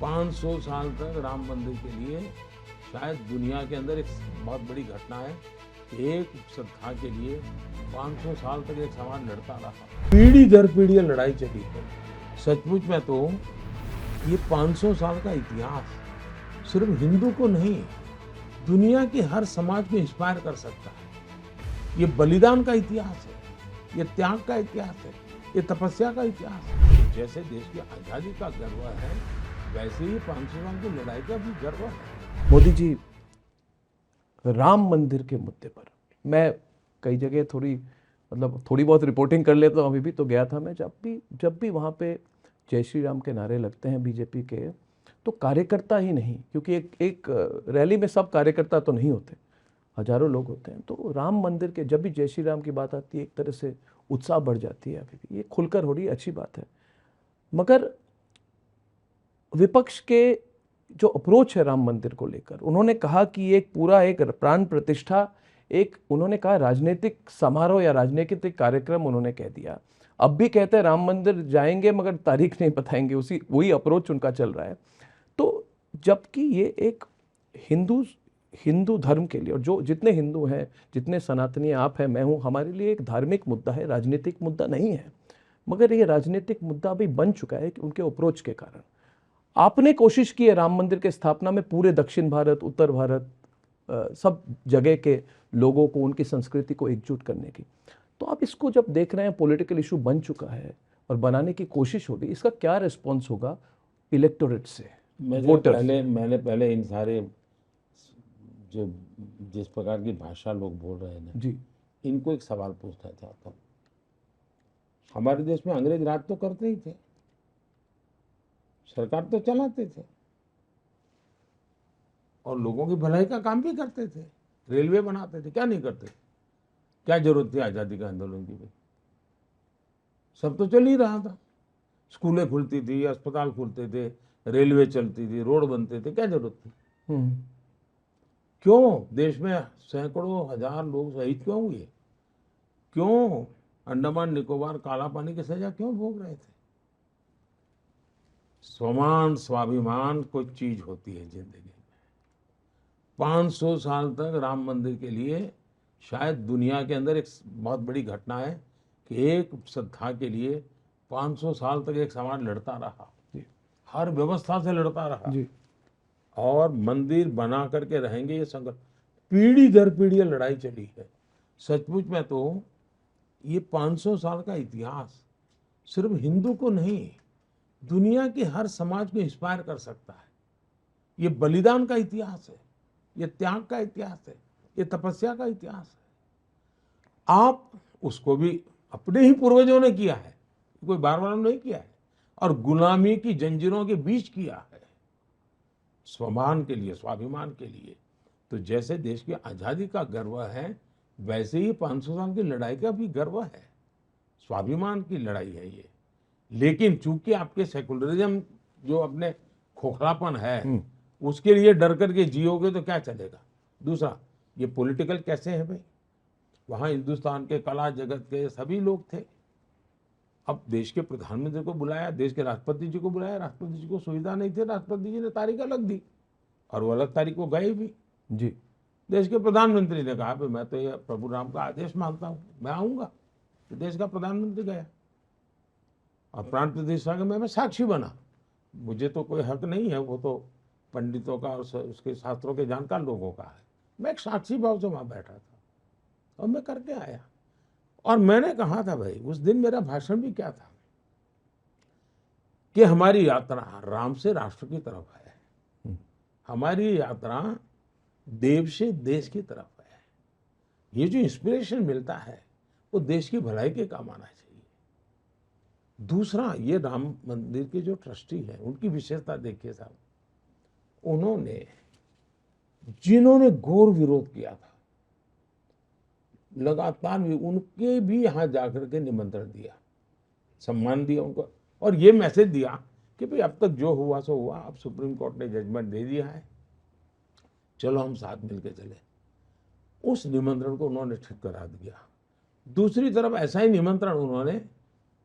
500 साल तक राम मंदिर के लिए शायद दुनिया के अंदर एक बहुत बड़ी घटना है कि एक श्रद्धा के लिए 500 साल तक एक समाज लड़ता रहा, पीढ़ी दर पीढ़ी ये लड़ाई चली है। सचमुच में तो ये 500 साल का इतिहास सिर्फ हिंदू को नहीं, दुनिया के हर समाज को इंस्पायर कर सकता है। ये बलिदान का इतिहास है, ये त्याग का इतिहास है, ये तपस्या का इतिहास है। जैसे देश की आजादी का गर्व है, वैसे ही 500 साल की लड़ाई का भी गर्व है। मोदी जी, राम मंदिर के मुद्दे पर मैं कई जगह थोड़ी बहुत रिपोर्टिंग कर लेता हूँ। अभी भी तो गया था मैं, जब भी वहाँ पे जय श्री राम के नारे लगते हैं बीजेपी के, तो कार्यकर्ता ही नहीं, क्योंकि एक रैली में सब कार्यकर्ता तो नहीं होते, हजारों लोग होते हैं, तो राम मंदिर के जब भी जय श्री राम की बात आती है एक तरह से उत्साह बढ़ जाती है। अभी भी ये खुलकर हो रही है, अच्छी बात है। मगर विपक्ष के जो अप्रोच है राम मंदिर को लेकर, उन्होंने कहा कि एक पूरा एक प्राण प्रतिष्ठा, एक उन्होंने कहा राजनीतिक समारोह या राजनीतिक कार्यक्रम उन्होंने कह दिया। अब भी कहते हैं राम मंदिर जाएंगे मगर तारीख नहीं बताएंगे, वही अप्रोच उनका चल रहा है। तो जबकि ये एक हिंदू धर्म के लिए, और जो जितने हिंदू हैं, जितने सनातनी आप हैं, मैं हूँ, हमारे लिए एक धार्मिक मुद्दा है, राजनीतिक मुद्दा नहीं है। मगर ये राजनीतिक मुद्दा भी बन चुका है कि उनके अप्रोच के कारण। आपने कोशिश की है राम मंदिर के स्थापना में पूरे दक्षिण भारत, उत्तर भारत, सब जगह के लोगों को, उनकी संस्कृति को एकजुट करने की। तो आप इसको जब देख रहे हैं पॉलिटिकल इशू बन चुका है और बनाने की कोशिश हो रही है, इसका क्या रिस्पॉन्स होगा इलेक्टोरेट से, वोटर्स? मैंने पहले इन सारे जो जिस प्रकार की भाषा लोग बोल रहे हैं ना जी, इनको एक सवाल पूछना चाहता हूँ। हमारे देश में अंग्रेज राज तो करते ही थे, सरकार तो चलाते थे और लोगों की भलाई का काम भी करते थे, रेलवे बनाते थे, क्या नहीं करते? क्या जरूरत थी आजादी का आंदोलन की? भाई सब तो चल ही रहा था, स्कूलें खुलती थी, अस्पताल खुलते थे, रेलवे चलती थी, रोड बनते थे, क्या जरूरत थी? क्यों देश में सैकड़ों हजार लोग शहीद क्यों हुए? क्यों अंडमान निकोबार काला पानी की सजा क्यों भोग रहे थे? स्वमान स्वाभिमान कोई चीज होती है जिंदगी में। 500 साल तक राम मंदिर के लिए शायद दुनिया के अंदर एक बहुत बड़ी घटना है कि एक श्रद्धा के लिए 500 साल तक एक समाज लड़ता रहा, हर व्यवस्था से लड़ता रहा जी। और मंदिर बना करके रहेंगे ये संकल्प, पीढ़ी दर पीढ़ी ये लड़ाई चली है। सचमुच में तो ये 500 साल का इतिहास सिर्फ हिंदू को नहीं, दुनिया के हर समाज को इंस्पायर कर सकता है। ये बलिदान का इतिहास है, ये त्याग का इतिहास है, ये तपस्या का इतिहास है। आप उसको भी अपने ही पूर्वजों ने किया है, कोई बार बार नहीं किया है, और गुलामी की जंजीरों के बीच किया है, स्वमान के लिए, स्वाभिमान के लिए। तो जैसे देश की आजादी का गर्व है, वैसे ही 500 साल की लड़ाई का भी गर्व है, स्वाभिमान की लड़ाई है ये। लेकिन चूंकि आपके सेकुलरिज्म जो अपने खोखलापन है, उसके लिए डर करके जियोगे तो क्या चलेगा? दूसरा, ये पॉलिटिकल कैसे है भाई? वहां हिंदुस्तान के कला जगत के सभी लोग थे। अब देश के प्रधानमंत्री को बुलाया, देश के राष्ट्रपति जी को बुलाया, राष्ट्रपति जी को सुविधा नहीं थी, राष्ट्रपति जी ने तारीख अलग दी और वो अलग तारीख को गए भी। जी। देश के प्रधानमंत्री ने कहा मैं तो ये प्रभु राम का आदेश मानता हूँ, मैं आऊंगा। तो देश का प्रधानमंत्री गया और प्राण प्रतिष्ठा का मैं साक्षी बना। मुझे तो कोई हक नहीं है, वो तो पंडितों का और उसके शास्त्रों के जानकार लोगों का है। मैं एक साक्षी भाव से वहां बैठा था और मैं करके आया। और मैंने कहा था भाई, उस दिन मेरा भाषण भी क्या था कि हमारी यात्रा राम से राष्ट्र की तरफ है, हमारी यात्रा देव से देश की तरफ है। ये जो इंस्पिरेशन मिलता है वो देश की भलाई के काम आना चाहिए। दूसरा, ये राम मंदिर के जो ट्रस्टी हैं उनकी विशेषता देखिए साहब, उन्होंने जिन्होंने घोर विरोध किया था लगातार भी, उनके भी यहाँ जाकर के निमंत्रण दिया, सम्मान दिया उनको, और ये मैसेज दिया कि भाई अब तक जो हुआ सो हुआ, अब सुप्रीम कोर्ट ने जजमेंट दे दिया है, चलो हम साथ मिलकर चले। उस निमंत्रण को उन्होंने ठीक करा दिया। दूसरी तरफ ऐसा ही निमंत्रण उन्होंने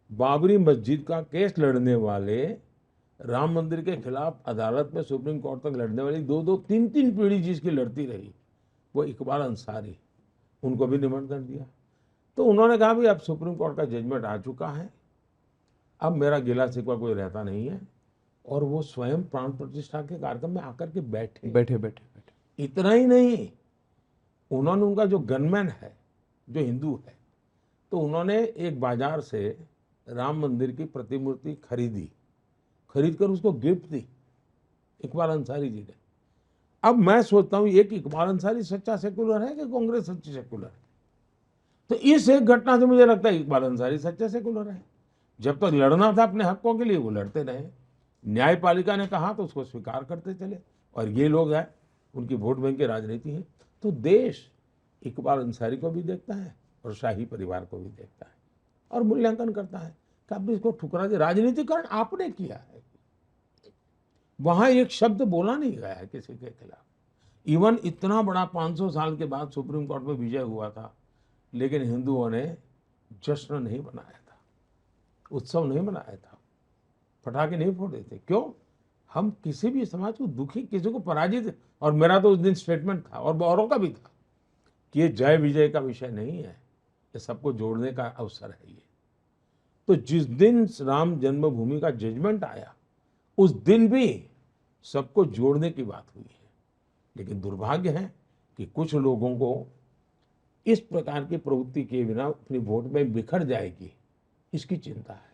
बाबरी मस्जिद का केस लड़ने वाले राम मंदिर के खिलाफ अदालत में सुप्रीम कोर्ट तक लड़ने वाली दो दो तीन तीन पीढ़ी जिसकी लड़ती रही, वो इकबाल अंसारी, उनको भी निमंत्रण दिया। तो उन्होंने कहा भी अब सुप्रीम कोर्ट का जजमेंट आ चुका है, अब मेरा गिला शिकवा कोई रहता नहीं है, और वो स्वयं प्राण प्रतिष्ठा के कार्यक्रम में आकर के बैठे। बैठे बैठे बैठे। इतना ही नहीं, उन्होंने उनका जो गनमैन है जो हिंदू है, तो उन्होंने एक बाजार से राम मंदिर की प्रतिमूर्ति खरीद कर उसको गिफ्ट दी इकबाल अंसारी जी ने। अब मैं सोचता हूं एक इकबाल अंसारी सच्चा सेकुलर है कि कांग्रेस सच्ची सेकुलर है? तो इस एक घटना से मुझे लगता है इकबाल अंसारी सच्चा सेकुलर है। जब तक लड़ना था अपने हकों के लिए वो लड़ते रहे, न्यायपालिका ने कहा तो उसको स्वीकार करते चले, और ये लोग हैं उनकी वोट बैंक की राजनीति है। तो देश इकबाल अंसारी को भी देखता है और शाही परिवार को भी देखता है और मूल्यांकन करता है कि आप इसको ठुकरा दे। राजनीतिकरण आपने किया है, वहां एक शब्द बोला नहीं गया है किसी के खिलाफ। इवन इतना बड़ा 500 साल के बाद सुप्रीम कोर्ट में विजय हुआ था, लेकिन हिंदुओं ने जश्न नहीं मनाया था, उत्सव नहीं मनाया था, पटाखे नहीं फोड़े थे। क्यों? हम किसी भी समाज को दुखी, किसी को पराजित, और मेरा तो उस दिन स्टेटमेंट था और औरों का भी था कि ये जय विजय का विषय नहीं है, ये सबको जोड़ने का अवसर है। ये तो जिस दिन राम जन्मभूमि का जजमेंट आया उस दिन भी सबको जोड़ने की बात हुई है, लेकिन दुर्भाग्य है कि कुछ लोगों को इस प्रकार की प्रवृत्ति के बिना अपनी वोट में बिखर जाएगी, इसकी चिंता है।